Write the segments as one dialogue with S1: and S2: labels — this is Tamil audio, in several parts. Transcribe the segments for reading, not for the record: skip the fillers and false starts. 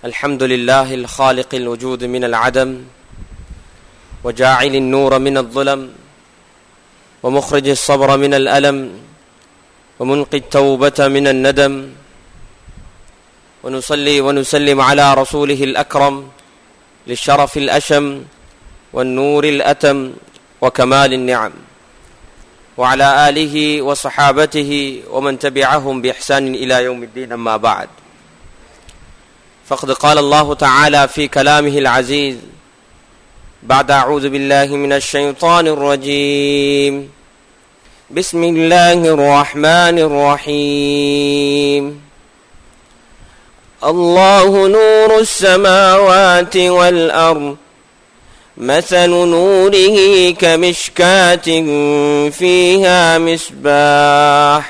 S1: الحمد لله الخالق الوجود من العدم وجاعل النور من الظلم ومخرج الصبر من الألم ومنقي التوبة من الندم ونصلي ونسلم على رسوله الأكرم للشرف الأشم والنور الأتم وكمال النعم وعلى آله وصحابته ومن تبعهم بإحسان إلى يوم الدين. أما بعد، فقد قال الله تعالى في كلامه العزيز بعد أعوذ بالله من الشيطان الرجيم: بسم الله الرحمن الرحيم. الله نور السماوات والأرض، مثل نوره كمشكاة فيها مصباح،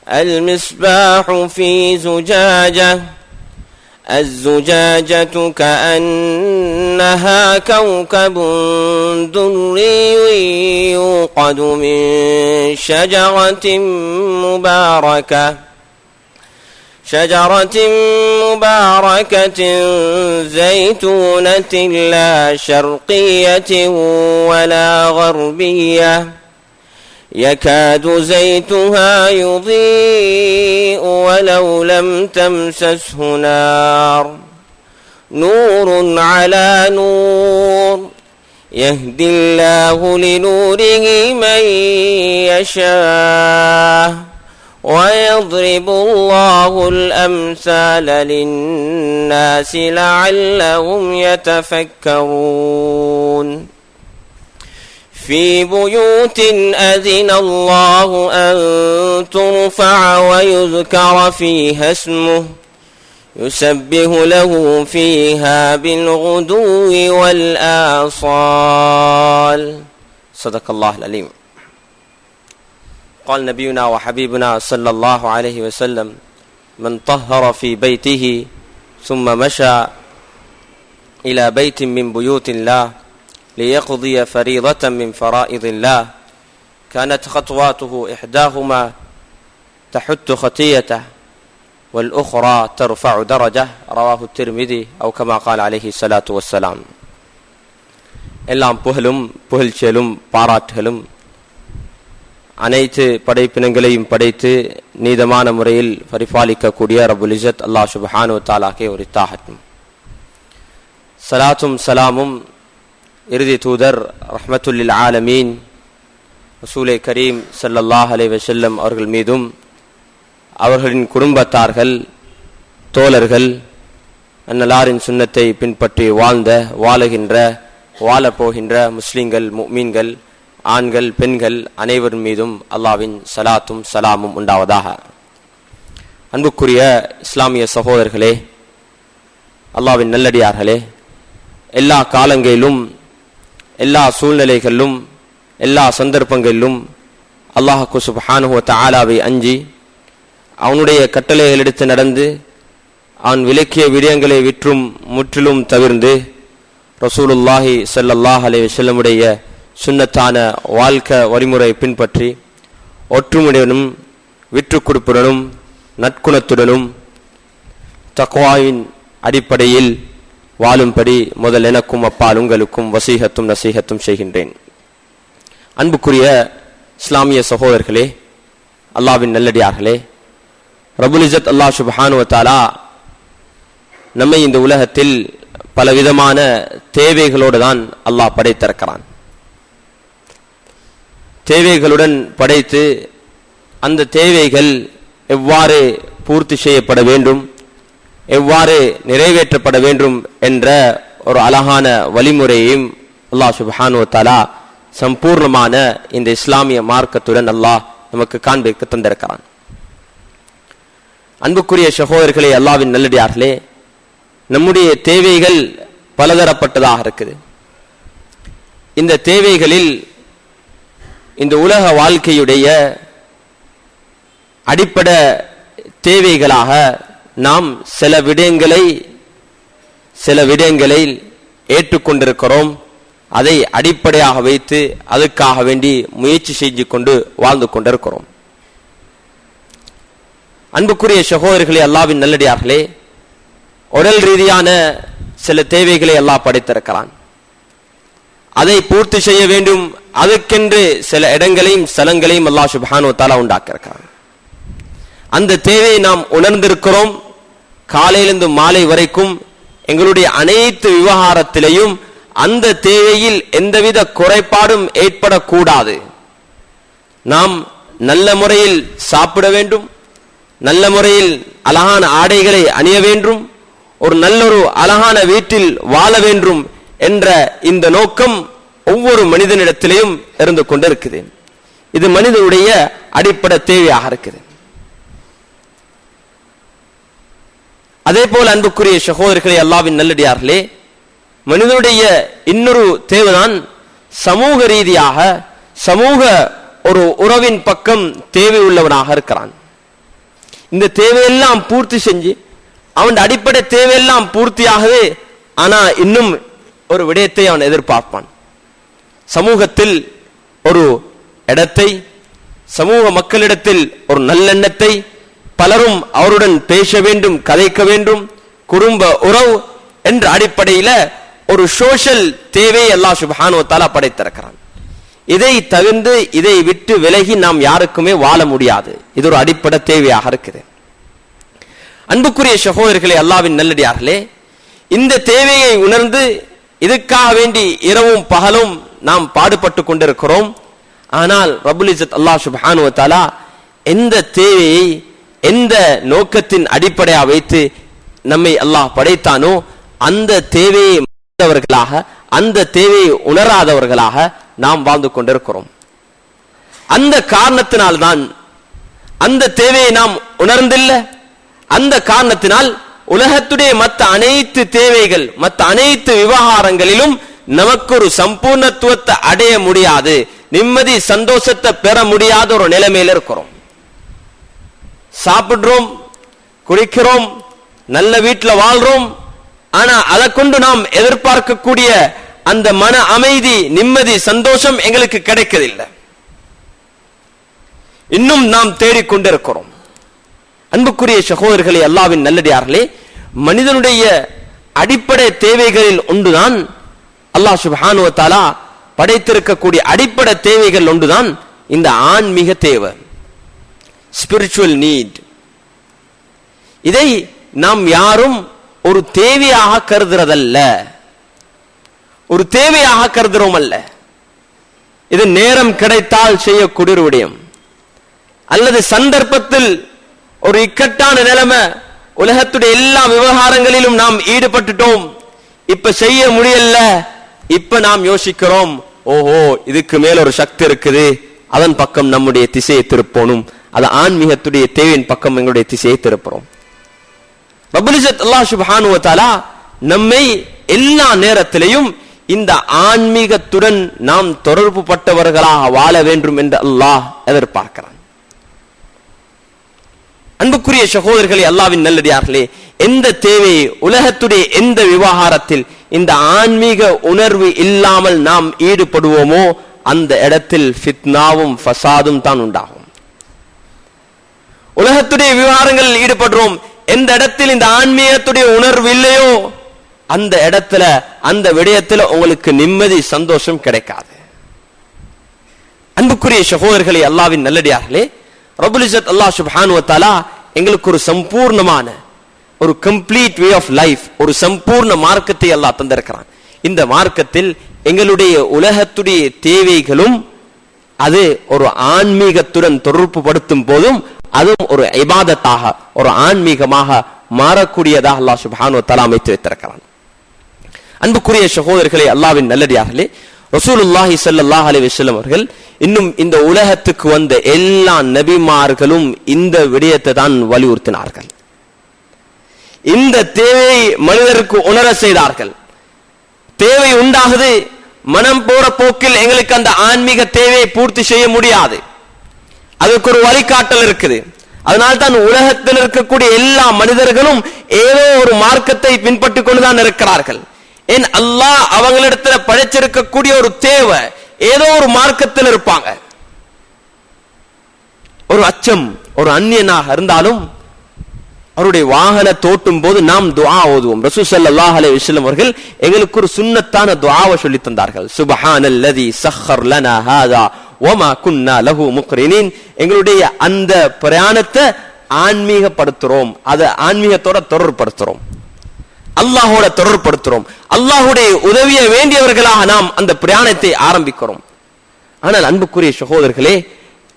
S1: المصباح في زجاجة، الزجاجة كأنها كوكب دري يوقد من شجرة مباركة زيتونة لا شرقية ولا غربية، يكاد زيتها يضيء ولو لم تمسسه نار، نور على نور، يهدي الله لنوره من يشاء، ويضرب الله الأمثال للناس لعلهم يتفكرون. في بيوت أذن الله أن ترفع ويذكر فيها اسمه يسبح له فيها بالغدو والآصال. صدق الله العليم. قال نبينا وحبيبنا صلى الله عليه وسلم: من طهر في بيته ثم مشى إلى بيت من بيوت الله ليقضي فريضة من فرائض الله كانت خطواته إحداهما تحت خطيته والأخرى ترفع درجة. رواه الترمذي أو كما قال عليه الصلاة والسلام. எல்லாம் புகழும் புகழ்ச்சியலும் பாராட்டுகளும் அனைத்து படைப்பினங்களையும் படைத்து நீதமான முறையில் பரிபாலிக்கக்கூடிய ரப்புல் இஸ்ஸத் அல்லாஹ் சுப்ஹானஹு வ தஆலாக்கே உரித்தாகட்டும். ஸலாத்தும் ஸலாமும் இறுதி தூதர் ரஹ்மத்துல்லில் ஆலமீன் ரசூலே கரீம் ஸல்லல்லாஹு அலைஹி வஸல்லம் அவர்கள் மீதும் அவர்களின் குடும்பத்தார்கள் தோழர்கள் அன்னலாரின் சுன்னத்தை பின்பற்றி வாழுகின்ற வாழப்போகின்ற முஸ்லிம்கள் முஃமின்கள் ஆண்கள் பெண்கள் அனைவர் மீதும் அல்லாஹ்வின் ஸலாத்தும் ஸலாமும் உண்டாவதாக. அன்புக்குரிய இஸ்லாமிய சகோதரர்களே, அல்லாஹ்வின் நல்லடியார்களே, எல்லா காலங்களிலும் எல்லா சூழ்நிலைகளிலும் எல்லா சந்தர்ப்பங்களிலும் அல்லாஹ்வுக்கு சுப்ஹானஹு வ தஆலாவை அஞ்சி அவனுடைய கட்டளைகள் எடுத்து நடந்து அவன் விலக்கிய விடயங்களை விற்றும் முற்றிலும் தவிர்ந்து ரசூலுல்லாஹி ஸல்லல்லாஹு அலைஹி வஸல்லமுடைய சுன்னத்தான வாழ்க்கை வழிமுறை பின்பற்றி ஒற்றுமையுடனும் விற்று கொடுப்புடனும் நற்குணத்துடனும் தக்வாவின் அடிப்படையில் வாழும்படி முதல் எனக்கும் அப்பால் உங்களுக்கும் வசீகத்தும் நசீகத்தும் செய்கின்றேன். அன்புக்குரிய இஸ்லாமிய சகோதரர்களே, அல்லாஹ்வின் நல்லடியார்களே, ரப்புல் இஸ்ஸத் அல்லாஹ் சுப்ஹானஹு வ தஆலா நம்மை இந்த உலகத்தில் பலவிதமான தேவைகளோடு தான் அல்லாஹ் படைத்திருக்கிறான். தேவைகளுடன் படைத்து அந்த தேவைகள் எவ்வாறு பூர்த்தி செய்யப்பட வேண்டும், எவ்வாறு நிறைவேற்றப்பட வேண்டும் என்ற ஒரு அழகான வழிமுறையையும் அல்லாஹ் சுப்ஹானஹு வ தஆலா சம்பூர்ணமான இந்த இஸ்லாமிய மார்க்கத்துடன் அல்லாஹ் நமக்கு காண்பிக்க தந்திருக்கிறான். அன்புக்குரிய சகோதரர்களே, அல்லாஹ்வின் நல்லடியார்களே, நம்முடைய தேவைகள் பலதரப்பட்டதாக இருக்குது. இந்த தேவைகளில் இந்த உலக வாழ்க்கையுடைய அடிப்படை தேவைகளாக நாம் சில விடயங்களை ஏற்றுக்கொண்டிருக்கிறோம். அதை அடிப்படையாக வைத்து அதுக்காக வேண்டி முயற்சி செஞ்சு கொண்டு வாழ்ந்து கொண்டிருக்கிறோம். அன்புக்குரிய சகோதரர்களே, அல்லாஹ்வின் நல்லடியார்களே, உடல் ரீதியான சில தேவைகளை அல்லாஹ் படைத்திருக்கிறான். அதை பூர்த்தி செய்ய வேண்டும். அதற்கென்று சில இடங்களையும் ஸ்தலங்களையும் அல்லாஹ் சுப்ஹானஹு வ தஆலா உண்டாக்கியிருக்கிறான். அந்த தேவையை நாம் உணர்ந்திருக்கிறோம். காலையிலிருந்து மாலை வரைக்கும் எங்களுடைய அனைத்து விவகாரத்திலையும் அந்த தேவையில் எந்தவித குறைபாடும் ஏற்படக்கூடாது. நாம் நல்ல முறையில் சாப்பிட வேண்டும், நல்ல முறையில் அழகான ஆடைகளை அணிய வேண்டும், ஒரு நல்லொரு அழகான வீட்டில் வாழ வேண்டும் என்ற இந்த நோக்கம் ஒவ்வொரு மனிதனிடத்திலேயும் இருந்து கொண்டிருக்குது. இது மனிதனுடைய அடிப்படை தேவையாக இருக்குது. அதே போல அன்புக்குரிய சகோதரர்களே, அல்லாஹ்வின் நல்லடியார்களே, மனிதனுடைய இன்னொரு தேவைதான் சமூக ரீதியாக சமூக ஒரு உறவின் பக்கம் தேவை உள்ளவனாக இருக்கிறான். இந்த தேவையெல்லாம் பூர்த்தி செஞ்சு அவன் அடிப்படை தேவையெல்லாம் பூர்த்தியாகவே, ஆனா இன்னும் ஒரு விடயத்தை அவன் எதிர்பார்ப்பான். சமூகத்தில் ஒரு இடத்தை, சமூக மக்களிடத்தில் ஒரு நல்லெண்ணத்தை, பலரும் அவருடன் பேச வேண்டும், கதைக்க வேண்டும், குடும்ப உறவு என்ற அடிப்படையில ஒரு சோஷியல் தேவையை அல்லாஹ் சுப்ஹானஹு வ தஆலா படைத்திருக்கிறான். இதை தவிர்த்து இதை விட்டு விலகி நாம் யாருக்குமே வாழ முடியாது. இது ஒரு அடிப்படை தேவையாக இருக்குது. அன்புக்குரிய சகோதரர்களே, அல்லாஹ்வின் நல்லடியார்களே, இந்த தேவையை உணர்ந்து இதுக்காக வேண்டி இரவும் பகலும் நாம் பாடுபட்டு கொண்டிருக்கிறோம். ஆனால் ரப்புல் இஸ்ஸத் அல்லாஹ் சுப்ஹானஹு வ தஆலா எந்த தேவையை எந்த நோக்கத்தின் அடிப்படையாக வைத்து நம்மை அல்லாஹ் படைத்தானோ அந்த தேவையை மறந்தவர்களாக, அந்த தேவையை உணராதவர்களாக நாம் வாழ்ந்து கொண்டிருக்கிறோம். அந்த காரணத்தினால்தான் அந்த தேவையை நாம் உணர்ந்தில்லை. அந்த காரணத்தினால் உலகத்துடைய மற்ற அனைத்து தேவைகள், மற்ற அனைத்து விவகாரங்களிலும் நமக்கு ஒரு சம்பூர்ணத்துவத்தை அடைய முடியாது, நிம்மதி சந்தோஷத்தை பெற முடியாத ஒரு நிலைமையில இருக்கிறோம். சாப்பிடுறோம், குடிக்கிறோம், நல்ல வீட்டில் வாழ்றோம், ஆனா அதை கொண்டு நாம் எதிர்பார்க்கக்கூடிய அந்த மன அமைதி, நிம்மதி, சந்தோஷம் எங்களுக்கு கிடைக்கவில்லை. இன்னும் நாம் தேடிக்கொண்டிருக்கிறோம். அன்புக்குரிய சகோதரர்களே, அல்லாஹ்வின் நல்லடியார்களே, மனிதனுடைய அடிப்படை தேவைகளில் ஒன்றுதான் அல்லாஹ் சுப்ஹானஹு வ தஆலா படைத்திருக்கக்கூடிய அடிப்படை தேவைகள் ஒன்றுதான் இந்த ஆன்மீக தேவை, ஸ்பிரிச்சுவல் நீட். இதை நாம் யாரும் ஒரு தேவையாக கருதுறதல்ல, ஒரு தேவையாக கருதுறோம் அல்ல. இது நேரம் கிடைத்தால் செய்யக்கூடிய ஒரு விடயம், அல்லது சந்தர்ப்பத்தில் ஒரு இக்கட்டான நிலைமை, உலகத்துடைய எல்லா விவகாரங்களிலும் நாம் ஈடுபட்டுட்டோம், இப்ப செய்ய முடியல, இப்ப நாம் யோசிக்கிறோம், ஓஹோ இதுக்கு மேல ஒரு சக்தி இருக்குது, அதன் பக்கம் நம்முடைய திசையை திருப்பணும், அது ஆன்மீகத்துடைய தேவையின் பக்கம் எங்களுடைய திசையை திருப்புறோம். ரப்புல் இஸ்ஸத் அல்லாஹ் சுப்ஹானஹு வ தஆலா நம்மை எல்லா நேரத்திலையும் இந்த ஆன்மீகத்துடன் நாம் தொடர்பு பட்டவர்களாக வாழ வேண்டும் என்று அல்லாஹ் எதிர்பார்க்கிறான். அன்புக்குரிய சகோதரர்களே, அல்லாஹ்வின் நல்லடியார்களே, எந்த தேவை, உலகத்துடைய எந்த விவகாரத்தில் இந்த ஆன்மீக உணர்வு இல்லாமல் நாம் ஈடுபடுவோமோ அந்த இடத்தில் ஃபித்னாவும் ஃபசாதும் தான் உண்டாகும். உலகத்துடைய விவகாரங்களில் ஈடுபடுறோம், எந்த இடத்தில் இந்த ஆன்மீகத்துடைய உணர்வு இல்லையோ அந்த இடத்துல, அந்த விடயத்துல உங்களுக்கு நிம்மதி சந்தோஷம் கிடைக்காது. அன்புக்குரிய சகோதரர்களே, அல்லாஹ்வின் நல்லடியார்களே, ரப்புல் இஸ்ஸத் அல்லாஹ் சுப்ஹானஹு வ தஆலா எங்களுக்கு ஒரு சம்பூர்ணமான ஒரு கம்ப்ளீட் வே ஆஃப் லைஃப், ஒரு சம்பூர்ண மார்க்கத்தை அல்லாஹ் தந்திருக்கிறான். இந்த மார்க்கத்தில் எங்களுடைய உலகத்துடைய தேவைகளும் அது ஒரு ஆன்மீகத்துடன் தொடர்பு படுத்தும் போதும் அதுவும் ஒரு இபாதத்தாக, ஒரு ஆன்மீகமாக மாறக்கூடியதாக அல்லாஹ் சுப்ஹானஹு வ தஆலா அமைத்து வைத்திருக்கிறான். அன்புக்குரிய சகோதரர்களே, அல்லாஹ்வின் நல்லடியார்களே, ரசூலுல்லாஹி ஸல்லல்லாஹு அலைஹி வஸல்லம் அவர்கள் இன்னும் இந்த உலகத்துக்கு வந்த எல்லா நபிமார்களும் இந்த விடயத்தை தான் வலியுறுத்தினார்கள். இந்த தேவையை மனிதருக்கு உணர செய்தார்கள். தேவை உண்டாகுது, மனம் போற போக்கில் எங்களுக்கு அந்த ஆன்மீக தேவையை பூர்த்தி செய்ய முடியாது, அதுக்கு ஒரு வழிகாட்டல் இருக்குது. அதனால்தான் உலகத்தில் இருக்கக்கூடிய எல்லா மனிதர்களும் ஏதோ ஒரு மார்க்கத்தை பின்பற்றி கொண்டுதான் இருக்கிறார்கள். ஏன் அல்லாஹ் அவங்களிடத்துல படைச்சிருக்கக்கூடிய ஒரு தேவை, ஏதோ ஒரு மார்க்கத்தில் இருப்பாங்க. ஒரு அச்சம், ஒரு அந்நியனாக இருந்தாலும் அவருடைய வாகனத்தை ஓட்டும் போது நாம் துஆ ஓதுவோம். ரசூல் ஸல்லல்லாஹு அலைஹி வஸல்லம் அவர்கள் எங்களுக்கு ஒரு சுன்னத்தான துஆவை சொல்லி தந்தார்கள். சுப்ஹானல்லதி சஹர் லனா ஹாதா வமா குன்னா லஹு முக்ரினீன். எங்களுடைய அந்த பிரயாணத்தை ஆன்மீகப்படுத்துறோம், அதை ஆன்மீகத்தோட தொடர்படுத்துறோம், அல்லாஹோட தொடர்படுத்துறோம், அல்லாஹுடைய உதவிய வேண்டியவர்களாக நாம் அந்த பிரயாணத்தை ஆரம்பிக்கிறோம். ஆனால் அன்புக்குரிய சகோதரர்களே,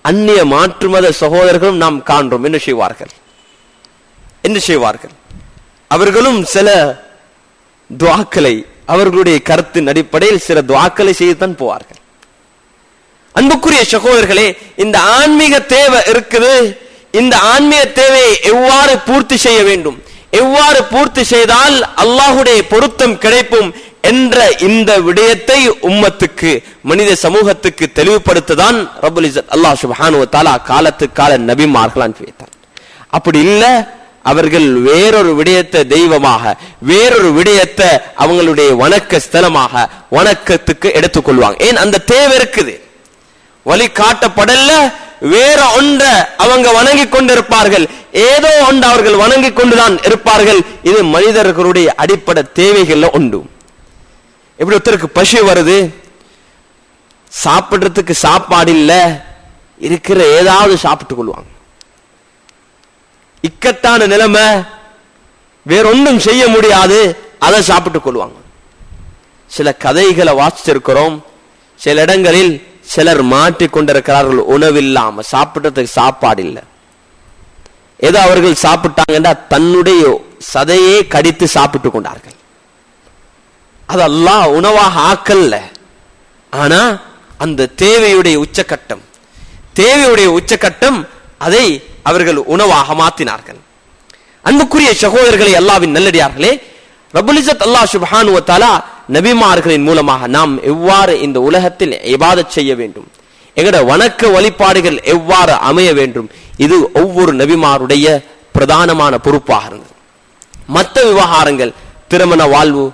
S1: அந்நிய மாற்று மத சகோதரர்களும் நாம் காண்றோம். என்ன செய்வார்கள்? அவர்களும் சில துஆக்களை, அவர்களுடைய கருத்தின் அடிப்படையில் சில துஆக்களை செய்துதான் போவார்கள். அன்புக்குரிய சகோதரர்களே, இந்த ஆன்மீக தேவை இருக்குது. இந்த ஆன்மீக தேவையை எவ்வாறு பூர்த்தி செய்ய வேண்டும், எவ்வாறு பூர்த்தி செய்தால் அல்லாஹுடைய பொருத்தம் கிடைக்கும் என்ற இந்த விடயத்தை உம்மத்துக்கு, மனித சமூகத்துக்கு தெளிவுபடுத்ததான் ரப்புல் இஸ்ஸத் அல்லாஹ் சுப்ஹானஹு வ தஆலா காலத்துக்கு கால நபிமார்கள் அனுப்பி வைத்தார். அப்படி இல்ல, அவர்கள் வேறொரு விடயத்தை தெய்வமாக, வேறொரு விடயத்தை அவங்களுடைய வணக்க ஸ்தலமாக, வணக்கத்துக்கு எடுத்துக்கொள்வாங்க. ஏன்? அந்த தேவை இருக்குது, வழி காட்டப்படல, வேற ஒன்ற அவங்க வணங்கி கொண்டிருப்பார்கள், ஏதோ ஒன்று அவர்கள் வணங்கி கொண்டுதான் இருப்பார்கள். இது மனிதர்களுடைய அடிப்படை தேவைகள்ல உண்டு. எப்படி ஒருத்தருக்கு பசி வருது, சாப்பிடுறதுக்கு சாப்பாடு இல்ல, இருக்கிற ஏதாவது சாப்பிட்டு கொள்வாங்க. இக்கட்டான நிலைமை, வேறொன்றும் செய்ய முடியாது, அதை சாப்பிட்டுக் கொள்வாங்க. சில கதைகளை வாசிச்சிருக்கிறோம். சில இடங்களில் சிலர் மாட்டிக்கொண்டிருக்கிறார்கள், உணவில்லாம, சாப்பிட்டதுக்கு சாப்பாடு இல்லை. ஏதோ அவர்கள் சாப்பிட்டாங்கன்னா தன்னுடைய சதையே கடித்து சாப்பிட்டு கொண்டார்கள். அது அல்லாஹ் உணவாக ஆக்கல்ல. ஆனா அந்த தேவையுடைய உச்சகட்டம் அதை அவர்கள் உணவாக மாற்றினார்கள். அன்புக்குரிய சகோதரர்களே, அல்லாஹ்வின் நல்லடியார்களே, ரப்புல் இஸ்ஸத் அல்லாஹ் சுப்ஹானஹு வ தஆலா நபிமார்களின் மூலமாக நாம் எவ்வாறு இந்த உலகத்தில் இபாதத் செய்ய வேண்டும், எங்கட வணக்க வழிபாடுகள் எவ்வாறு அமைய வேண்டும், இது ஒவ்வொரு நபிமாருடைய பிரதானமான பொறுப்பாக இருந்தது. மற்ற விவகாரங்கள், திருமண வாழ்வு,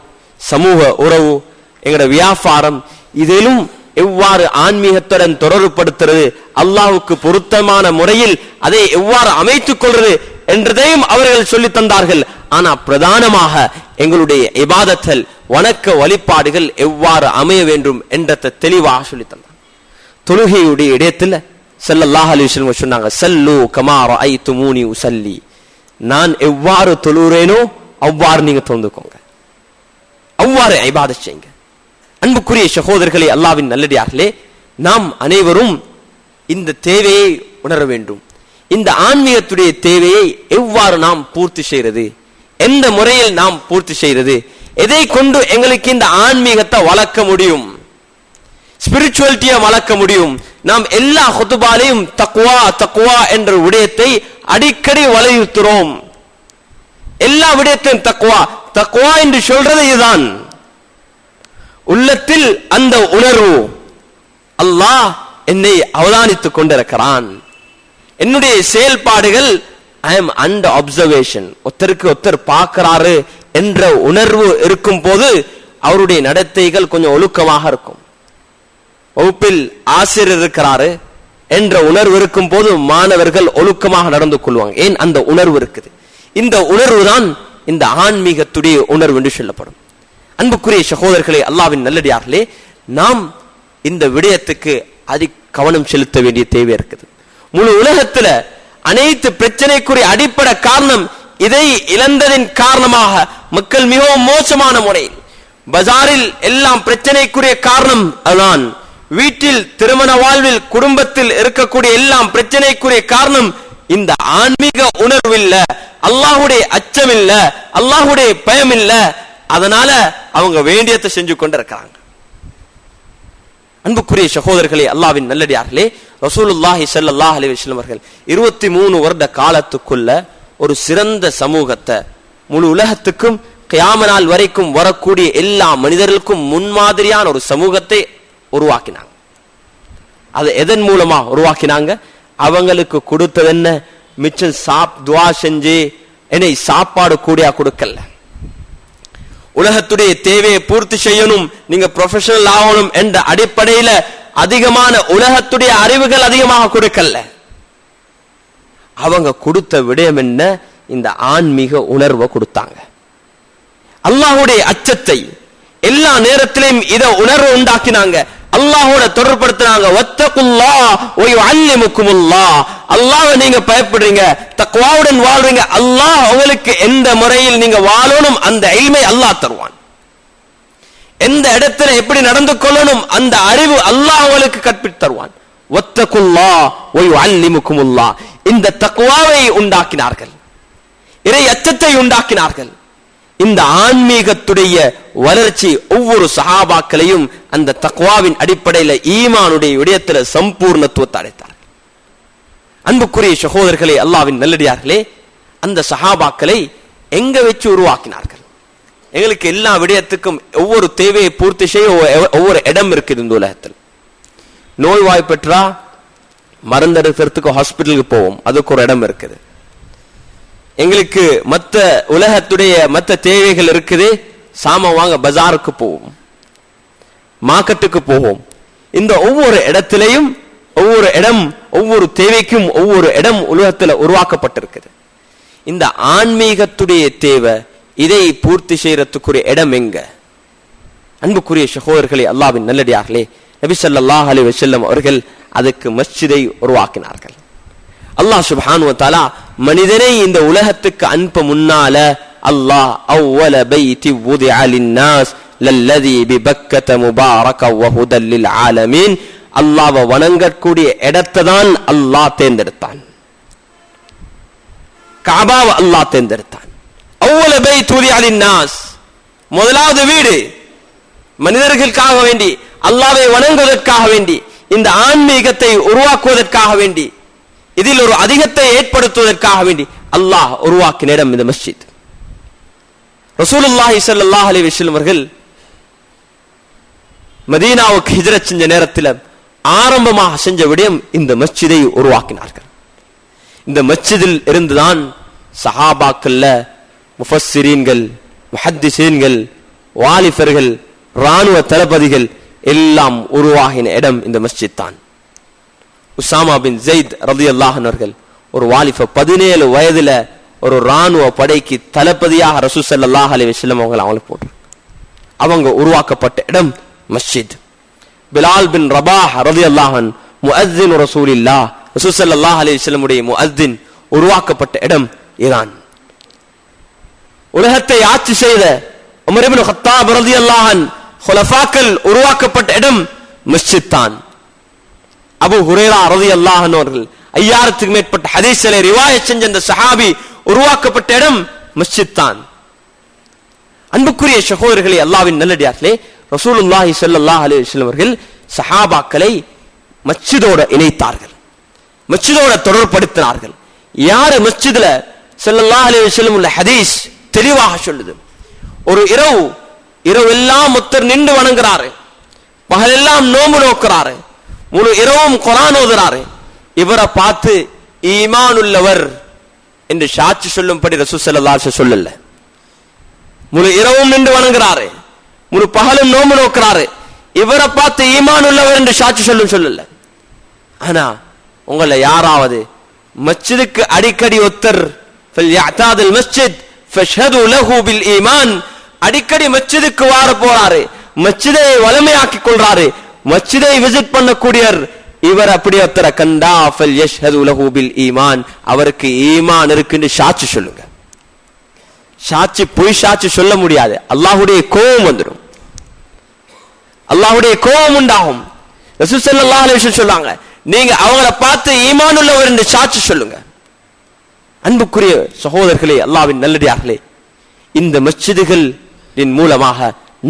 S1: சமூக உறவு, எங்கட வியாபாரம், இதிலும் எவ்வாறு ஆன்மீகத்துடன் தொடர்புபடுத்துறது, அல்லாஹ்வுக்கு பொருத்தமான முறையில் அதை எவ்வாறு அமைத்துக் கொள்வது என்றதையும் அவர்கள் சொல்லி தந்தார்கள். ஆனா பிரதானமாக எங்களுடைய இபாதத்தல், வணக்க வழிபாடுகள் எவ்வாறு அமைய வேண்டும் என்றதை தெளிவாக சொல்லி தந்தார். தொழுகையுடைய இடத்துல ஸல்லல்லாஹு அலைஹி வஸல்லம் சொன்னாங்க, ஸல்லு கமா ரஅய்துமூனி உஸல்லி. நான் எவ்வாறு தொழுறேனோ அவ்வாறு நீங்க தொழுதுக்கோங்க, அவ்வாறு இபாதத் செய்யுங்க. அன்புக்குரிய சகோதரர்களே, அல்லாஹ்வின் நல்லடியார்களே, நாம் அனைவரும் இந்த தேவையை உணர வேண்டும். இந்த ஆன்மீகத்துடைய தேவையை எவ்வாறு நாம் பூர்த்தி செய்யறது, எந்த முறையில் நாம் பூர்த்தி செய்யறது, எதை கொண்டு எங்களுக்கு இந்த ஆன்மீகத்தை வளர்க்க முடியும், ஸ்பிரிச்சுவலிட்டியை வளர்க்க முடியும். நாம் எல்லா ஹுதுபாலையும் தக்வா தக்வா என்ற விடயத்தை அடிக்கடி வலியுறுத்துறோம். எல்லா விடயத்தையும் தக்வா தக்வா என்று சொல்றது இதுதான். உள்ளத்தில் அந்த உணர்வு, அல்லாஹ் என்னை அவதானித்துக் கொண்டிருக்கிறான், என்னுடைய செயல்பாடுகள் ஐ எம் அண்டர் அப்சர்வேஷன், ஒருத்தருக்கு ஒருத்தர் பார்க்கிறாரு என்ற உணர்வு இருக்கும் போது அவருடைய நடத்தைகள் கொஞ்சம் ஒழுக்கமாக இருக்கும். வகுப்பில் ஆசிரியர் இருக்கிறாரு என்ற உணர்வு இருக்கும் போது மாணவர்கள் ஒழுக்கமாக நடந்து கொள்வாங்க. ஏன்? அந்த உணர்வு இருக்குது. இந்த உணர்வு தான் இந்த ஆன்மீகத்துடைய உணர்வு என்று சொல்லப்படும். அன்புக்குரிய சகோதரர்களே, அல்லாஹ்வின் நல்லடியார்களே, நாம் இந்த விடயத்துக்கு அதிக கவனம் செலுத்த வேண்டிய தேவை இருக்குது. முழு உலகத்துல அனைத்து பிரச்சனைக்குரிய அடிப்படை காரணம், இதை இழந்ததின் காரணமாக மக்கள் மிகவும் மோசமான முறையில், பஜாரில் எல்லாம் பிரச்சனைக்குரிய காரணம் அதுதான். வீட்டில், திருமண வாழ்வில், குடும்பத்தில் இருக்கக்கூடிய எல்லாம் பிரச்சனைக்குரிய காரணம் இந்த ஆன்மீக உணர்வு இல்ல, அல்லாஹ்வுடைய அச்சம் இல்ல, அல்லாஹ்வுடைய பயம் இல்ல. அதனால அவங்க வேண்டியதை செஞ்சு கொண்டிருக்கிறாங்க. அன்புக்குரிய சகோதரர்களே, அல்லாஹ்வின் நல்லடியார்களே, ரசூலுல்லாஹி ஸல்லல்லாஹு அலைஹி வஸல்லம் அவர்கள் 23 வருட காலத்துக்குள்ள ஒரு சிறந்த சமூகத்தை முழு உலகத்துக்கும் கியாம நாள் வரைக்கும் வரக்கூடிய எல்லா மனிதர்களுக்கும் முன்மாதிரியான ஒரு சமூகத்தை உருவாக்கினாங்க. அது எதன் மூலமா உருவாக்கினாங்க? அவங்களுக்கு கொடுத்தது என்ன? மிச்சம் துஆ செஞ்சு என்னை சாப்பாடு கூடியா கொடுக்கல, உலகத்துடைய தேவையை பூர்த்தி செய்யணும், நீங்க ப்ரொஃபஷனல் ஆகணும் என்ற அடிப்படையில அதிகமான உலகத்துடைய அறிவுகள் அதிகமாக கொடுக்கல. அவங்க கொடுத்த விடயம் என்ன? இந்த ஆன்மீக உணர்வை கொடுத்தாங்க. அல்லாஹ்வுடைய அச்சத்தை எல்லா நேரத்திலும் இத உணர்வு உண்டாக்கினாங்க. அல்லாஹ்வோட தொடர்படுத்தினாங்க. வத்தகுல்லாஹ் வ யுஅல்லிமுக்குமுல்லாஹ். அல்லாஹ்வை நீங்க பயப்படுறீங்க, தக்வாவுடன் வாழ்றீங்க, அல்லாஹ் உங்களுக்கு எந்த முறையில் நீங்க வாழணும் அந்த இல்மை அல்லாஹ் தருவான். எந்த இடத்துல எப்படி நடந்து கொள்ளணும் அந்த அறிவு அல்லாஹ் உங்களுக்கு கற்பித்து தருவான். வத்தகுல்லாஹ் வ யுஅல்லிமுக்குமுல்லாஹ். இந்த தக்வாவை உண்டாக்கினார்கள், இறை அச்சத்தை உண்டாக்கினார்கள். இந்த ஆன்மீகத்துடைய வளர்ச்சி ஒவ்வொரு சஹாபாக்களையும் அந்த தக்வாவின் அடிப்படையில் ஈமானுடைய விடயத்தில் சம்பூர்ணத்துவத்தை அடைத்தார்கள். அன்புக்குரிய சகோதரர்களே, அல்லாஹ்வின் நல்லடியார்களே, அந்த சஹாபாக்களை எங்க வச்சு உருவாக்கினார்கள்? எங்களுக்கு எல்லா விடயத்துக்கும் ஒவ்வொரு தேவையை பூர்த்தி செய்ய ஒவ்வொரு இடம் இருக்குது இந்த உலகத்தில். நோய்வாய்ப்பற்றா மருந்தெடுக்கிறதுக்கு ஹாஸ்பிட்டலுக்கு போவோம், அதுக்கு ஒரு இடம் இருக்குது. எங்களுக்கு மற்ற உலகத்துடைய மற்ற தேவைகள் இருக்குது, சாமான் வாங்க பஜாருக்கு போவோம், மார்க்கெட்டுக்கு போவோம். இந்த ஒவ்வொரு இடத்திலையும் ஒவ்வொரு இடம், ஒவ்வொரு தேவைக்கும் ஒவ்வொரு இடம் உலகத்தில் உருவாக்கப்பட்டிருக்குது. இந்த ஆன்மீகத்துடைய தேவை இதை பூர்த்தி செய்யறதுக்குரிய இடம் எங்க? அன்புக்குரிய சகோதரர்களே, அல்லாஹ்வின் நல்லடியார்களே, நபி ஸல்லல்லாஹு அலைஹி வஸல்லம் அவர்கள் அதுக்கு மஸ்ஜிதை உருவாக்கினார்கள். அல்லாஹ் சுப்ஹானஹு வ தஆலா மனிதனை இந்த உலகத்துக்கு அனுப்ப முன்னால அல்லாஹ் அவ்வல பைத்தி வுதிஅ லின்னாஸ் லல்லதி பிபக்கத முபாரக வ ஹுதல் லில் ஆலமீன். அல்லாஹ்வை வணங்கக்கூடிய இடத்தை தான் அல்லாஹ் தேர்ந்தெடுத்தான். கஅபாவை அல்லாஹ் தேர்ந்தெடுத்தான். அவ்வல பைத் வுதிஅ லின்னாஸ், முதலாவது வீடு மனிதர்களுக்காக வேண்டி, அல்லாஹ்வை வணங்குவதற்காக வேண்டி, இந்த ஆன்மீகத்தை உருவாக்குவதற்காக வேண்டி, இதில் ஒரு அதிகத்தை ஏற்படுத்துவதற்காக வேண்டி அல்லாஹ் உருவாக்கின இடம் இந்த மஸ்ஜித். ரசூலுல்லாஹி ஸல்லல்லாஹு அலைஹி வஸல்லம் அவர்கள் மதீனாவுக்கு ஹிஜ்ரத் செஞ்ச நேரத்தில் ஆரம்பமாக செஞ்ச விடயம் இந்த மஸ்ஜிதை உருவாக்கினார்கள். இந்த மஸ்ஜிதில் இருந்துதான் சஹாபாக்கள்ல முஃபஸ்ஸிரீன்கள், முஹத்திஸீன்கள், வாலிபர்கள், ராணுவ தளபதிகள் எல்லாம் உருவாகின இடம் இந்த மஸ்ஜித் தான். உசாமா பின் ஸைத் ரலியல்லாஹு அன்ஹு அவர்கள் ஒரு வாலிப 17 வயதுல ஒரு ராணுவ படைக்கு தளபதியாக ரசூல் ஸல்லல்லாஹு அலைஹி வஸல்லம் அவங்களுக்கு போட்டு அவங்க உருவாக்கப்பட்ட இடம் மஸ்ஜித். பிலால் பின் ரபாஹ் ரலியல்லாஹு அன்ஹு முஅஸ்ஸின் ரசூலில்லாஹ், ரசூல் ஸல்லல்லாஹு அலைஹி வஸல்லம் உடைய முஅஸ்ஸின் உருவாக்கப்பட்ட இடம் ஈரான். உலகத்தை ஆட்சி செய்த உமர் இப்னு கத்தாப் ரலியல்லாஹு அன்ஹு ஹுலஃபாக்கள் உருவாக்கப்பட்ட இடம் மஸ்ஜித் தான். அபூ ஹுரைரா ரலியல்லாஹு அன்ஹு அவர்கள் 5000க்கும் மேற்பட்ட ஹதீஸ்களை ரிவாயத் செஞ்ச அந்த சஹாபி உருவாக்கப்பட்ட இடம் மஸ்ஜித் தான். அன்புக்குரிய சகோதரர்களே, அல்லாஹ்வின் நல்லடியார்களே, ரசூலுல்லாஹி ஸல்லல்லாஹு அலைஹி வஸல்லம் அவர்கள் சஹாபாக்களை மஸ்ஜிதோட இணைத்தார்கள், மஸ்ஜிதோட தொடர்படுத்தினார்கள். யாரு மஸ்ஜிதுல ஸல்லல்லாஹு அலைஹி வஸல்லம் உள்ள ஹதீஸ் தெளிவாக சொல்லுது. ஒரு இரவெல்லாம் ஒருத்தர் நின்று வணங்குறாரு, பகலெல்லாம் நோம்பு நோக்குறாரு, முழு இரவும் குர்ஆன் ஓதுறாரு, இவரை பார்த்து ஈமான் உள்ளவர் என்று சாட்சி சொல்லும்படி ரசூல் ஸல்லல்லாஹு அலைஹி வஸல்லம் சொல்லல. முழு இரவும் நின்று வணங்குறாரு, முழு பகலும் நோம்பு நோக்குறாரு, இவரை பார்த்து ஈமான் உள்ளவர் என்று சாட்சி சொல்லும் சொல்லல. ஆனா உங்களை யாராவது மஸ்ஜிதுக்கு அடிக்கடி ஒத்தர் ஃபல்யஅதாதில் மஸ்ஜித் ஃபஷ்ஹது லஹு பில் ஈமான், அடிக்கடி மஸ்ஜிதுக்கு வார போறாரு, மஸ்ஜிதை வளமையாக்கி கொள்றாரு, மஸ்ஜிதை விசிட் பண்ணக்கூடியவர், இவர் அப்படி ஒருத்தரை கண்டா ஃபல்யஷ்ஹது லஹு பில் ஈமான், அவருக்கு ஈமான் இருக்குன்னு சாட்சி சொல்லுங்க. சாட்சி பொய் சாட்சி சொல்ல முடியாது, அல்லாஹ்வுடைய கோபம் வந்துடும், அல்லாஹ்வுடைய கோபம் உண்டாகும். ரசூல் ஸல்லல்லாஹு அலைஹி வஸல்லம் சொல்றாங்க, நீங்க அவங்கள பார்த்து ஈமான் உள்ளவர் என்று சாட்சி சொல்லுங்க. அன்புக்குரிய சகோதரர்களே, அல்லாஹ்வின் நல்லடியார்களே, இந்த மஸ்ஜிதுகளின் மூலமாக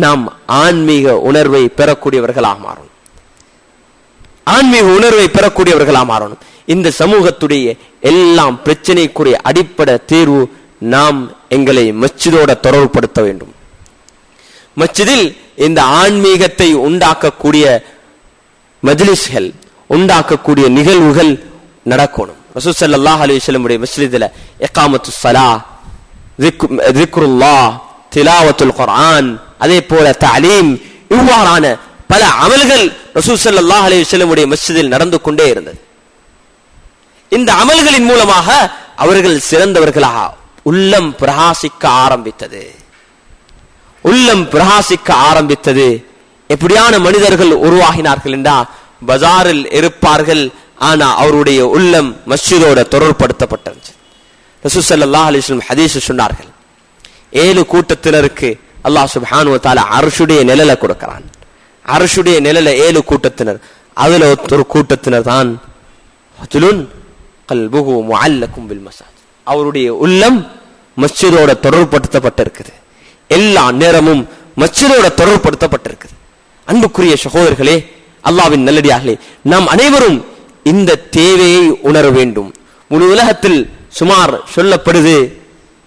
S1: நாம் ஆன்மீக உணர்வை பெறக்கூடியவர்களாக மாறணும், ஆன்மீக உணர்வை பெறக்கூடியவர்களாக மாறணும். இந்த சமூகத்துடைய எல்லாம் பிரச்சனைக்குரிய அடிப்படை தீர்வு நாம் எங்களை மஸ்ஜிதோட தொடர்புபடுத்த வேண்டும். மஸ்ஜிதில் இந்த ஆன்மீகத்தை உண்டாக்கக்கூடிய மஜ்லிஸ்கள், உண்டாக்கக்கூடிய நிகழ்வுகள் நடக்கணும். ரசூல் ஸல்லல்லாஹு அலைஹி வஸல்லம் உடைய மஸ்ஜிதில இகாமத்துஸ் ஸலாஹ், ذிக்ருல்லாஹ், திலாவத்துல் குர்ஆன், அதே போல தஅலீம், இவ்வாறான பல அமல்கள் ரசூல் ஸல்லல்லாஹு அலைஹி வஸல்லம் உடைய மஸ்ஜிதில் நடந்து கொண்டே இருந்தது. இந்த அமல்களின் மூலமாக அவர்கள் சிறந்தவர்களாக உள்ளம் பிரகாசிக்க ஆரம்பித்தது. உள்ளம் பிரகாசிக்க ஆரம்பித்தது. எப்படியான மனிதர்கள் உருவாகினார்கள் என்றா, பஜாரில் இருப்பார்கள், ஆனா அவருடைய உள்ளம் மஸ்ஜிதோட தொடர்படுத்தப்பட்டது. ரசூல் ஸல்லல்லாஹு அலைஹி வஸல்லம் ஹதீஸ் சொன்னார்கள், 7 கூட்டத்தினருக்கு அல்லாஹ் சுப்ஹானஹு வ தஆலா அர்ஷுடைய நிழலை கொடுக்கிறான். அர்ஷுடைய நிழலை 7 கூட்டத்தினர், அதுல ஒரு கூட்டத்தினர் தான் ரஜுலுன் கல்புஹு முஅல்லகும் பில் மஸாஜித், அவருடைய உள்ளம் மஸ்ஜிதோட தொடர்படுத்தப்பட்டிருக்குது. எல்லா நேரமும் மஸ்ஜிதோட தொடர்படுத்தப்பட்டிருக்குது. அன்புக்குரிய சகோதரர்களே, அல்லாஹ்வின் நல்லடியார்களே, நாம் அனைவரும் இந்த தேவையை உணர வேண்டும். முழு உலகத்தில் சுமார் சொல்லப்படுது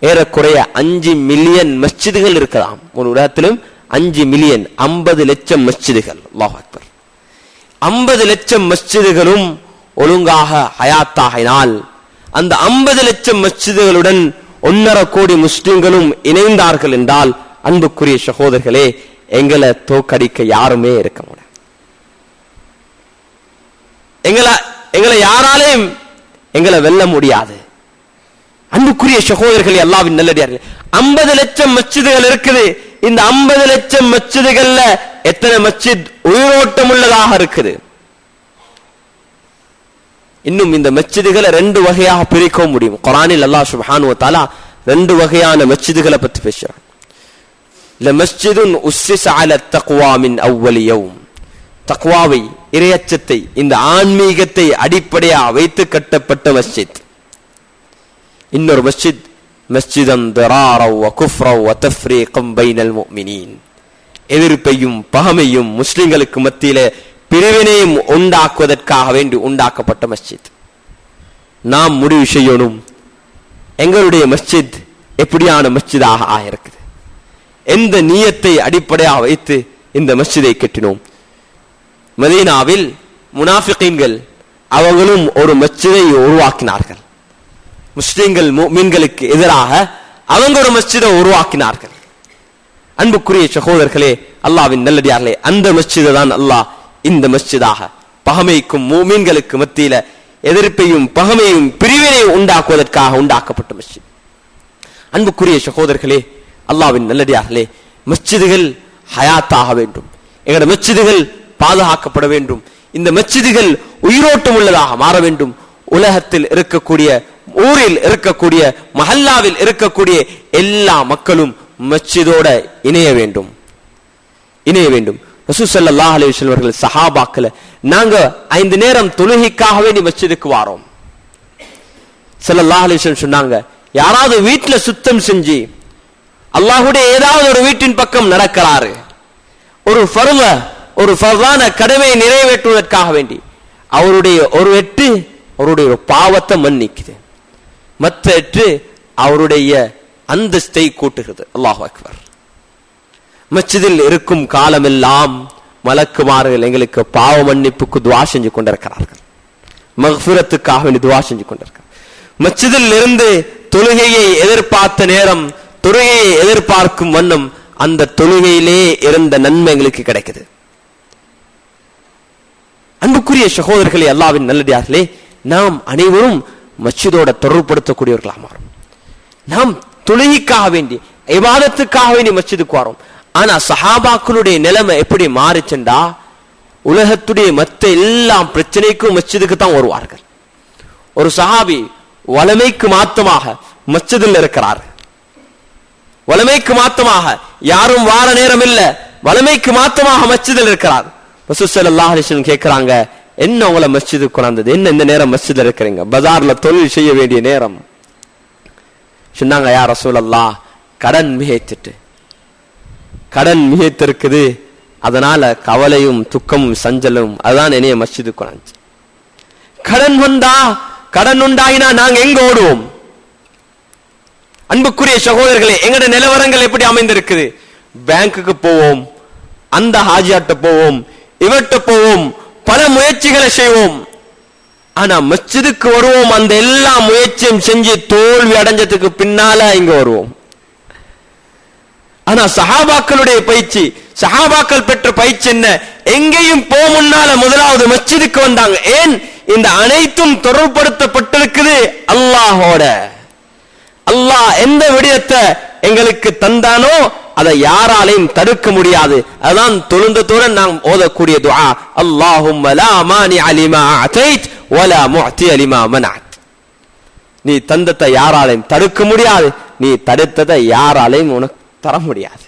S1: ஏறக்குறைய 5 மில்லியன் மஸ்ஜிதுகள் இருக்கலாம். முழு உலகத்திலும் 5 மில்லியன் 50 லட்சம் மஸ்ஜிதுகள். அல்லாஹ் அக்பர். 50 லட்சம் மஸ்ஜிதுகளும் ஒழுங்காக ஹயாத்தாகினால் அந்த 50 லட்சம் மஸ்ஜிதுகளுடன் 1.5 கோடி முஸ்லிம்களும் இணைந்தார்கள் என்றால், அன்புக்குரிய சகோதரர்களே, எங்களை தோக்கடிக்க யாருமே இருக்க முடியாது. எங்களை யாராலையும் எங்களை வெல்ல முடியாது. அன்புக்குரிய சகோதரர்களே, அல்லாஹ்வின் நல்லடியார்களே, 50 லட்சம் மஸ்ஜிதுகள் இருக்குது. இந்த 50 லட்சம் மஸ்ஜிதுகள்ல எத்தனை மஸ்ஜித் உயிரோட்டம் உள்ளதாக இருக்குது? இன்னும் இந்த மஸ்ஜிதுகளை 2 வகையாக பிரிக்க முடியும். குர்ஆனில் அல்லாஹ் சுப்ஹானஹு வ தஆலா 2 வகையான மஸ்ஜிதுகளை பத்தி பேசுறான். லமஸ்ஜிதுன் உஸ்ஸிஸ அலா தக்வா மின் அவ்வல் யௌம், தக்வாவை, இறையச்சத்தை, இந்த ஆன்மீகத்தை அடிப்படையாக வைத்து கட்டப்பட்ட மஸ்ஜித். இன்னொரு மஸ்ஜித் மஸ்ஜிதன் திராரா வ குஃப்ரா வ தஃப்ரீகன் பைனல் முஃமினீன், எதிர்ப்பையும் பகைமையும் முஸ்லிம்களுக்கு மத்தியிலே பிரிவினையும் உண்டாக்குவதற்காக வேண்டி உண்டாக்கப்பட்ட மஸ்ஜித். நாம் முடிவு செய்யணும், எங்களுடைய மஸ்ஜித் எப்படியான மஸ்ஜிதாக ஆகிருக்குது, எந்த நியத்தை அடிப்படையாக வைத்து இந்த மஸ்ஜிதை கட்டினோம். மதீனாவில் முனாஃபிகீன்கள் அவங்களும் ஒரு மஸ்ஜிதை உருவாக்கினார்கள். முஸ்லிம்கள் முஃமின்களுக்கு எதிராக அவங்க ஒரு மஸ்ஜிதை உருவாக்கினார்கள். அன்புக்குரிய சகோதரர்களே, அல்லாஹ்வின் நல்லடியார்களே, அந்த மஸ்ஜிதை தான் அல்லாஹ் இந்த மஸ்ஜிதாக பகைமைக்கும் முஃமின்களுக்கு மத்தியில எதிர்ப்பையும் பகைமையும் பிரிவினையும் உண்டாக்குவதற்காக உண்டாக்கப்பட்ட மஸ்ஜித். அன்புக்குரிய சகோதரர்களே, அல்லாஹ்வின் நல்லடியார்களே, மஸ்ஜிதுகள் ஹயாத்தாக வேண்டும். எங்களோட மஸ்ஜிதுகள் பாதுகாக்கப்பட வேண்டும். இந்த மஸ்ஜிதுகள் உயிரோட்டம் உள்ளதாக மாற வேண்டும். உலகத்தில் இருக்கக்கூடிய, ஊரில் இருக்கக்கூடிய, மஹல்லாவில் இருக்கக்கூடிய எல்லா மக்களும் மஸ்ஜிதோட இணைய வேண்டும். ரசூல் ஸல்லல்லாஹு அலைஹி வஸல்லம் அவர்கள் சஹாபாக்களை, நாங்க 5 நேரம் தொழுகைக்காக வேண்டி மஸ்ஜிதுக்கு வாரோம். ஸல்லல்லாஹு அலைஹி வஸல்லம் சொன்னாங்க, யாராவது வீட்டுல சுத்தம் செஞ்சு அல்லாஹ்வுடைய ஏதாவது ஒரு வீட்டின் பக்கம் நடக்கிறாரு, ஒரு ஃபர்தான கடமையை நிறைவேற்றுவதற்காக வேண்டி, அவருடைய ஒரு எட்டு அவருடைய பாவத்தை மன்னிக்குது, மற்ற எட்டு அவருடைய அந்தஸ்தை கூட்டுகிறது. அல்லாஹு அக்பர். மஸ்ஜிதில் இருக்கும் காலமெல்லாம் மலக்குமார்கள் எங்களுக்கு பாவ மன்னிப்புக்கு துஆ செஞ்சு கொண்டிருக்கிறார்கள், மக்ஃபிரத்துக்காக வேண்டி துஆ செஞ்சு கொண்டிருக்கிறார்கள். மஸ்ஜிதில் இருந்து தொழுகையை எதிர்பார்த்த நேரம், தொழுகையை எதிர்பார்க்கும் வண்ணம் அந்த தொழுகையிலே இருந்த நன்மை எங்களுக்கு கிடைக்குது. அன்புக்குரிய சகோதரர்களே, அல்லாஹ்வின் நல்லடியார்களே, நாம் அனைவரும் மஸ்ஜிதோட தொடர்புபடுத்தக்கூடியவர்களாக மாறும். நாம் தொழுகைக்காக வேண்டி, இபாதத்துக்காக வேண்டி மஸ்ஜிதுக்கு வரோம். ஆனா சஹாபாக்களுடைய நிலைமை எப்படி மாறிச்சுண்டா, உலகத்துடைய மற்ற எல்லா பிரச்சனைக்கும் மஸ்ஜிதுக்கு தான் வருவார்கள். ஒரு சஹாபி வளமைக்கு மாத்தமாக மஸ்ஜிதில் இருக்கிறார். வளமைக்கு மாத்தமாக யாரும் வார நேரம் இல்ல, வளமைக்கு மாத்தமாக மஸ்ஜிதில் இருக்கிறார். ரசூல் ஸல்லல்லாஹு அலைஹி வஸல்லம் கேக்குறாங்க, என்ன உங்களை மஸ்ஜிதுக்கு கொண்டாந்தது, என்ன இந்த நேரம் மஸ்ஜிதில் இருக்கிறீங்க, பஜார்ல தொழில் செய்ய வேண்டிய நேரம். சொன்னாங்க, யா ரசூலல்லாஹ், கடன் மிகைத்திருக்குது, அதனால கவலையும் துக்கமும் சஞ்சலும், அதான் என்னைய மஸ்ஜிதுக்கு கொண்டாந்து. கடன் உண்டாயினா நாங்க எங்க ஓடுவோம்? அன்புக்குரிய சகோதரர்களே, எங்கட நிலவரங்கள் எப்படி அமைந்திருக்குது? பேங்குக்கு போவோம், அந்த ஹாஜியாட்ட போவோம், இவர்கிட்ட போவோம், பல முயற்சிகளை செய்வோம். ஆனா மஸ்ஜிதுக்கு வருவோம், அந்த எல்லா முயற்சியும் செஞ்சு தோல்வி அடைஞ்சதுக்கு பின்னால இங்க வருவோம். ஆனா சஹாபாக்களுடைய பயிற்சி, சஹாபாக்கள் பெற்ற பயிற்சி என்ன? எங்கேயும் போ முன்னால முதலாவது மஸ்ஜிதுக்கு வந்தாங்க. ஏன்? இந்த அனைத்தும் தொடர்படுத்தப்பட்டிருக்குது அல்லாஹோட. அல்லாஹ் எந்த விடயத்தை எங்களுக்கு தந்தானோ அதை யாராலையும் தடுக்க முடியாது. அதான் தொழுந்தத்துடன் நாம் ஓதக்கூடிய துஆ, அல்லாஹும்ம லா மானிஅ லிமா அதைத் வலா முஅதிய லிமா மனஅத். நீ தந்தத்தை யாராலையும் தடுக்க முடியாது, நீ தடுத்ததை யாராலையும் உனக்கு தர முடியாது.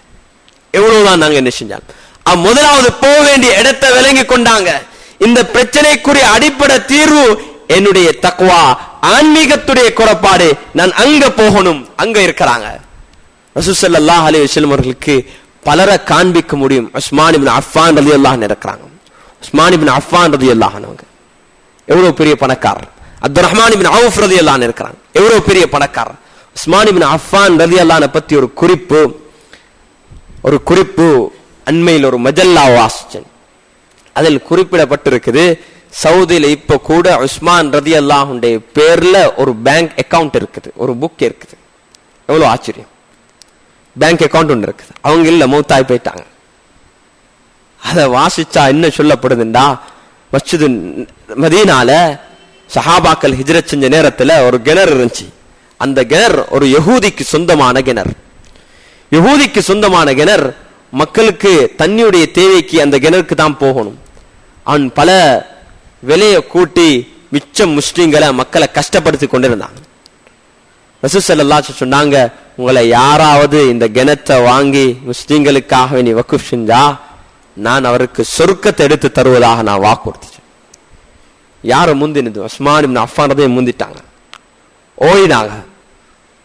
S1: எவ்வளவுதான் நாங்க என்ன செஞ்சாலும் முதலாவது போக வேண்டிய இடத்தை விளங்கி கொண்டாங்க. இந்த பிரச்சனைக்குரிய அடிப்படை தீர்வு என்னுடைய தக்வா, ஆன்மீகத்துடைய குறைபாடு. நான் அங்க போகணும். அங்க இருக்கிறாங்க. ரசூல் ஸல்லல்லாஹு அலைஹி வஸல்லம் அவர்களுக்கு பலரை காண்பிக்க முடியும். உஸ்மான் இப்னு அஃபான் ரலியல்லாஹு அன்ஹு இருக்கிறாங்க. உஸ்மான் இப்னு அஃபான் ரலியல்லாஹு அன்ஹு எவ்வளவு பெரிய பணக்காரர். அப்துர் ரஹ்மான் இப்னு அவுஃப் ரலியல்லாஹு அன்ஹு இருக்கிறாங்க. எவ்வளவு பெரிய பணக்காரர். உஸ்மான் இப்னு அஃபான் ரலியல்லாஹு அன்ஹு பத்தி ஒரு குறிப்பு அண்மையில் ஒரு மஜல்லா வாசிச்சேன். அதில் குறிப்பிடப்பட்டிருக்குது, சவுதியில இப்ப கூட உஸ்மான் ரலியல்லாஹு அன்ஹுடைய பேர்ல ஒரு பேங்க் அக்கவுண்ட் இருக்குது, ஒரு புக் இருக்குது. எவ்வளவு ஆச்சரியம். பேங்க் அக்கவுண்ட் ஒன்று இருக்குது. அவங்க இல்ல, மௌத்தாய் போயிட்டாங்க. அதை வாசிச்சா என்ன சொல்லப்படுதுண்டா, மஸ்ஜிது மதீனால சஹாபாக்கள் ஹிஜ்ரத் செஞ்ச நேரத்துல ஒரு கிணறு இருந்துச்சு. அந்த கிணறு ஒரு யஹூதிக்கு சொந்தமான கிணறு. யஹூதிக்கு சொந்தமான கிணறு. மக்களுக்கு தண்ணியுடைய தேவைக்கு அந்த கிணறுக்கு தான் போகணும். அவன் பல விலையை கூட்டி மிச்சம் முஸ்லிம்களை மக்களை கஷ்டப்படுத்தி கொண்டிருந்தாங்க. ரசூல் ஸல்லல்லாஹு அலைஹி வஸல்லம் சொன்னாங்க, உங்களை யாராவது இந்த கிணத்தை வாங்கி முஸ்லிம்களுக்காக நீ வக்ஃப் செஞ்சா நான் அவருக்கு சொர்க்கத்தை எடுத்து தருவதாக நான் வாக்குறுத்திச்சேன். யாரை முந்தினது? உஸ்மான் இப்னு அஃபான் ரலியல்லாஹு முந்திட்டாங்க. ஓடினாங்க.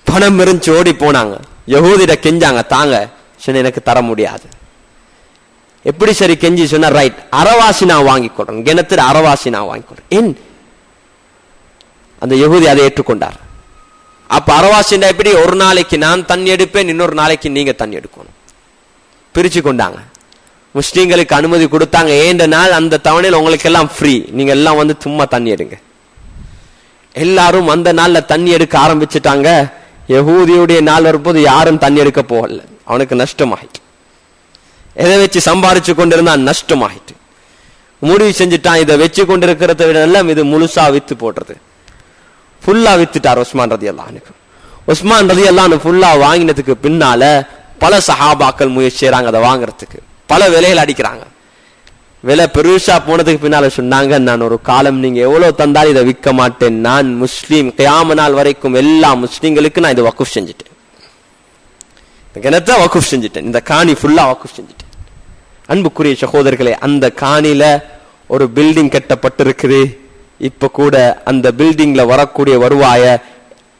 S1: பணம் இருந்துச்சு, ஓடி போனாங்க. யஹூதிட கெஞ்சாங்க, தாங்க. சொன்ன எனக்கு தர முடியாது. எப்படி சரி கெஞ்சி சொன்ன, ரைட், அரவாசி நான் வாங்கி கொடுறேன், கிணத்துல அரவாசி நான் வாங்கி கொடுறேன். ஏன் அந்த யஹூதி அதை ஏற்றுக்கொண்டார். அப்ப அரவாசின்னா எப்படி? ஒரு நாளைக்கு நான் தண்ணி எடுப்பேன், இன்னொரு நாளைக்கு நீங்க தண்ணி எடுக்கணும். பிரிச்சு கொண்டாங்க. முஸ்லீம்களுக்கு அனுமதி கொடுத்தாங்க. ஏண்ட நாள் அந்த தவணையில் உங்களுக்கு எல்லாம் ஃப்ரீ, நீங்க எல்லாம் வந்து சும்மா தண்ணி எடுங்க. எல்லாரும் அந்த நாள்ல தண்ணி எடுக்க ஆரம்பிச்சுட்டாங்க. யஹூதியுடைய நாள் வரும்போது யாரும் தண்ணி எடுக்க போகல. அவனுக்கு நஷ்டமாயிட்டு. எதை வச்சு சம்பாதிச்சு கொண்டிருந்தான், நஷ்டமாயிட்டு. முடிவு செஞ்சுட்டான், இதை வச்சு கொண்டிருக்கிறத விட எல்லாம் இது முழுசா வித்து போடுறது. ஃபுல்லா வித்துட்டார் உஸ்மான் ரலியல்லாஹு அன்ஹு. உஸ்மான் ரலியல்லாஹு அன்ஹு ஃபுல்லா வாங்கினதுக்கு பின்னால பல சஹாபாக்கள் முயற்சி செய்றாங்க அதை வாங்குறதுக்கு. பல விலைகள் அடிக்கிறாங்க. விலை பெருசா போனதுக்கு பின்னால சொன்னாங்க, நான் ஒரு காலம் நீங்க எவ்வளவு தந்தாலும் இதை விற்க மாட்டேன். நான் முஸ்லீம் கியாம நாள் வரைக்கும் எல்லா முஸ்லீம்களுக்கு நான் இதை வக்ஃப் செஞ்சுட்டேன். கிணத்தை வக்ஃப் செஞ்சுட்டேன். இந்த காணி ஃபுல்லா வக்ஃப் செஞ்சுட்டேன். அன்புக்குரிய சகோதரர்களே, அந்த காணில ஒரு பில்டிங் கட்டப்பட்டிருக்குது. இப்ப கூட அந்த பில்டிங்ல வரக்கூடிய வருவாய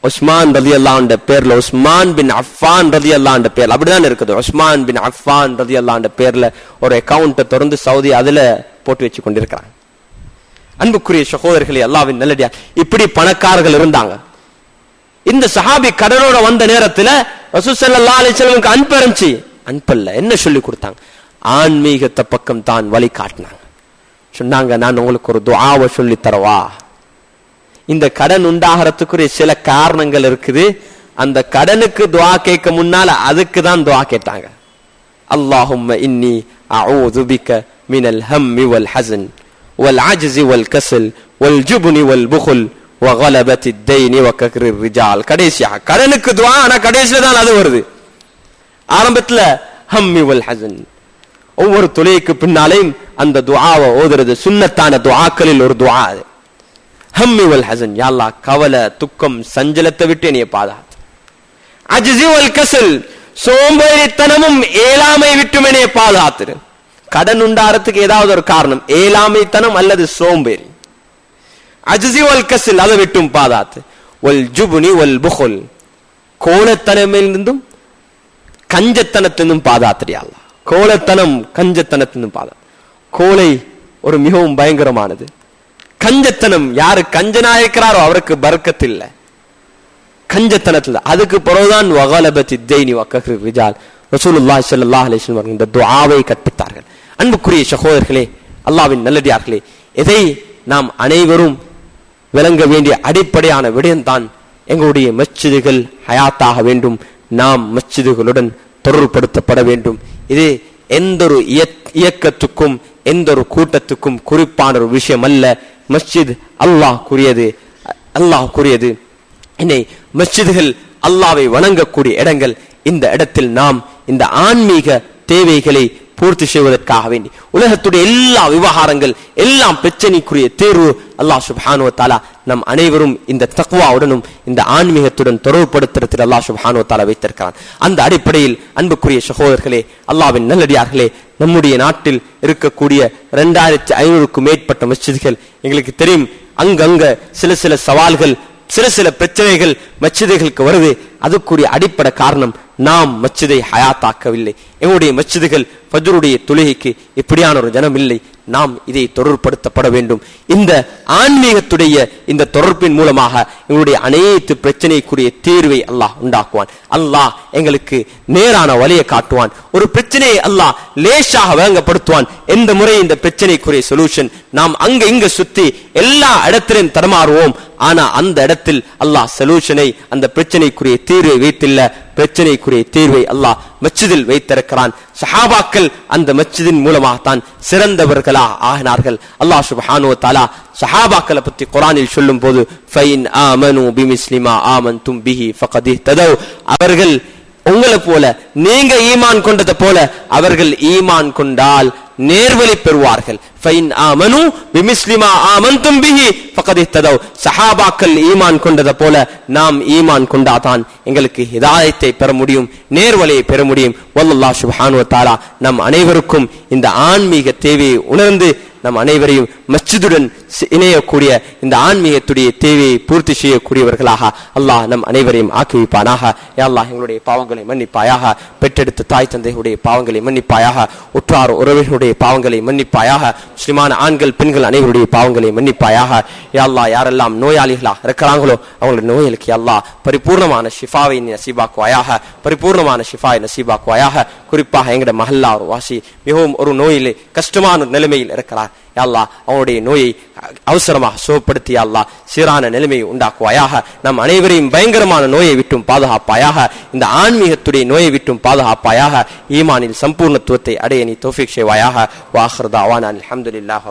S1: உஸ்மான் ரலியல்லாஹு அன்ஹு பேர்ல, உஸ்மான் பின் அஃபான் ரலியல்லாஹு அன்ஹு பேர்ல அப்படிதான் இருக்குது. உஸ்மான் பின் அஃபான் ரலியல்லாஹு அன்ஹு பேர்ல ஒரு அக்கவுண்ட்டை திறந்து சவுதி அதுல போட்டு வச்சு கொண்டிருக்கிறாங்க. அன்புக்குரிய சகோதரர்களே, அல்லாஹ்வின் நல்லடியார், இப்படி பணக்காரர்கள் இருந்தாங்க. இந்த சஹாபி கடனோட வந்த நேரத்துல ரசூல் ஸல்லல்லாஹு அலைஹி வஸல்லம் அன்பரஞ்சி அன்பல்ல என்ன சொல்லி கொடுத்தாங்க? ஆன்மீகத்தை பக்கம் தான் வழி காட்டினாங்க. சொன்னாங்க, நான் உங்களுக்கு ஒரு துஆவை சொல்லி தரவா? இந்த கடன் உண்டாகிறதுக்குரிய சில காரணங்கள் இருக்குது. அந்த கடனுக்கு துஆ கேட்க முன்னால அதுக்கு தான் துஆ கேட்டாங்க. அல்லாஹும்ம இன்னி அஊது பிக மினல் ஹம்மி வல் ஹஸன் வல் அஜ்ஸி வல் கஸல் வல் ஜுப்னி வல் புக்ல் வ கலபத்தி தைனி வ கக்ரி ரிஜால். கடைசியா கடனுக்கு துஆ, ஆனா கடைசில தான் அது வருது. ஆரம்பத்துல ஹம்மி வல் ஹஸன். ஒவ்வொரு தொழுகைக்கு பின்னாலேயும் அந்த துஆவை ஓதுறது சுன்னத்தான துஆக்களில் ஒரு துஆ அது. ஹம்மி வல் ஹஸன், யா அல்லாஹ் கவலை துக்கம் சஞ்சலத்தை விட்டு என்னைய பாதுகாத்து. அஜ்ஸி வல் கஸல், சோம்பேறித்தனமும் ஏழாமை விட்டு என்னைய பாதுகாத்து. கடன் உண்டாறதுக்கு ஏதாவது ஒரு காரணம், ஏழாமைத்தனம் அல்லது சோம்பேறி. அஜ்ஸி வல் கஸல், அதை விட்டும் பாதுகாத்து. வல் ஜுப்னி வல் புக்ல், கோலத்தனமிலிருந்தும் கஞ்சத்தனத்திலிருந்தும் பாதுகாத்து. யா அல்லாஹ் கோலத்தனம் கஞ்சத்தனத்திலிருந்தும் பாதுகாத்து. கோலை ஒரு மிகவும் பயங்கரமானது. கஞ்சத்தனம், யாரு கஞ்சனா இருக்கிறாரோ அவருக்கு பரக்கத் இல்ல. கஞ்சத்தனத்துல அதுக்கு பிறகுதான் வகலபத்தி தைனி வக்கஹ்ரி ரிஜால். ரசூலுல்லாஹி ஸல்லல்லாஹு அலைஹி வஸல்லம் இந்த துஆவை கற்பித்தார்கள். அன்புக்குரிய சகோதரர்களே, அல்லாஹ்வின் நல்லடியார்களே, இதை நாம் அனைவரும் விளங்க வேண்டிய அடிப்படையான விடயம்தான். எங்களுடைய மஸ்ஜிதுகள் ஹயாத்தாக வேண்டும். நாம் மஸ்ஜிதுகளுடன் தொடர்புபடுத்தப்பட வேண்டும். இது எந்த ஒரு இயக்கத்துக்கும் எந்த ஒரு கூட்டத்துக்கும் குறிப்பான ஒரு விஷயம் அல்ல. மஸ்ஜித் அல்லாஹ் கூறியது. என்னை மஸ்ஜிதுகள் அல்லாஹ்வை வணங்கக்கூடிய இடங்கள். இந்த இடத்தில் நாம் இந்த ஆன்மீக தேவைகளை பூர்த்தி செய்வதற்காக வேண்டி உலகத்துடைய எல்லா விவகாரங்கள் எல்லாம் பிரச்சனைக்குரிய தேர்வு அல்லாஹ் சுப்ஹானஹு வ தஆலா நம் அனைவரும் இந்த தக்வாவுடனும் இந்த ஆன்மீகத்துடன் தொடர்புபடுத்துறதுக்கு அல்லாஹ் சுப்ஹானஹு வ தஆலா வைத்திருக்கிறான். அந்த அடிப்படையில் அன்புக்குரிய சகோதரர்களே, அல்லாஹ்வின் நல்லடியார்களே, நம்முடைய நாட்டில் இருக்கக்கூடிய 2500க்கும் மேற்பட்ட மஸ்ஜிதுகள் எங்களுக்கு தெரியும். அங்கங்க சில சவால்கள், சில பிரச்சனைகள் மஸ்ஜிதுகளுக்கு வருது. அதுக்குரிய அடிப்படை காரணம் நாம் மஸ்ஜிதை ஹயாத்தாக்கவில்லை. எங்களுடைய மஸ்ஜிதுகள் ஃபஜ்ருடைய தொழுகைக்கு எப்படியான ஒரு ஜனம் இல்லை. நாம் இதை தொடர்படுத்தப்பட வேண்டும். இந்த ஆன்மீகத்துடைய இந்த தொடர்பின் மூலமாக எங்களுடைய அனைத்து பிரச்சனைக்குரிய தீர்வை அல்லாஹ் உண்டாக்குவான். அல்லாஹ் எங்களுக்கு நேரான வழியை காட்டுவான். ஒரு பிரச்சனையை அல்லாஹ் லேசாக வழங்கப்படுத்துவான். எந்த முறை இந்த பிரச்சனைக்குரிய சொல்யூஷன் நாம் அங்க இங்க சுத்தி எல்லா இடத்திலும் தடமாறுவோம். ஆனா அந்த இடத்தில் அல்லாஹ் சொல்யூஷனை, அந்த பிரச்சனைக்குரிய தீர்வை வைத்தில்ல. பிரச்சனைக்குரிய தீர்வை அல்லாஹ் மஸ்ஜிதில் வைத்திருக்கிறான். சஹாபாக்கள் அந்த மஸ்ஜிதின் மூலமாகத்தான் சிறந்தவர்களாக ஆகினார்கள். அல்லாஹ் சுப்ஹானஹு வ தஆலா சஹாபாக்களை பற்றி குர்ஆனில் சொல்லும் போது ஃபைன் ஆமனு பிமிஸ்லி மா ஆமன்தும் பிஹி ஃபகத் இஹ்ததவ், அவர்கள் உங்களை போல, நீங்க ஈமான் கொண்டதை போல அவர்கள் ஈமான் கொண்டால் நேர்வழி பெறுவார்கள். ஃபைன் ஆமனு பிமிஸ்லி மா ஆமன்தும் பிஹி ஃபகத் இஹ்ததவ், சஹாபாக்கள் ஈமான் கொண்டதை போல நாம் ஈமான் கொண்டாதான் எங்களுக்கு ஹிதாயத்தை பெற முடியும், நேர்வழியை பெற முடியும். வல்லாஹ் சுப்ஹானஹு வ தஆலா நம் அனைவருக்கும் இந்த ஆன்மீக தேவையை உணர்ந்து நம் அனைவரையும் மஸ்ஜிதுடன் இணையக்கூடிய இந்த ஆன்மீகத்துடைய தேவையை பூர்த்தி செய்யக்கூடியவர்களாக அல்லாஹ் நம் அனைவரையும் ஆக்கி வைப்பானாக. யா அல்லாஹ் எங்களுடைய பாவங்களை மன்னிப்பாயாக, பெற்றெடுத்த தாய் தந்தைகளுடைய பாவங்களை மன்னிப்பாயாக, உற்றார் உறவினருடைய பாவங்களை மன்னிப்பாயாக, முஸ்லிமான ஆண்கள் பெண்கள் அனைவருடைய பாவங்களை மன்னிப்பாயாக. யா அல்லாஹ் யாரெல்லாம் நோயாளிகளாக இருக்கிறாங்களோ அவங்களுடைய நோய்களுக்கு யா அல்லாஹ் பரிபூர்ணமான ஷிஃபாவை நசீபாக்குவாயாக, பரிபூர்ணமான ஷிஃபாவை நசீபாக்குவாயாக. குறிப்பாக எங்கட மஹல்லா ஒரு வாசி மிகவும் ஒரு நோயிலே கஷ்டமான நிலைமையில் இருக்கிறார். யா அல்லாஹ் அவனுடைய நோயை அவசரமாக சுகப்படுத்தி யா அல்லாஹ் சீரான நிலைமையை உண்டாக்குவாயாக. நம் அனைவரையும் பயங்கரமான நோயை விட்டும் பாதுகாப்பாயாக, இந்த ஆன்மீகத்துடைய நோயை விட்டும் பாதுகாப்பாயாக. ஈமானில் சம்பூர்ணத்துவத்தை அடைய நீ தௌஃபீக் செய்வாயாக. வ ஆகிரு தஅவானா அல்ஹம்துலில்லாஹ்.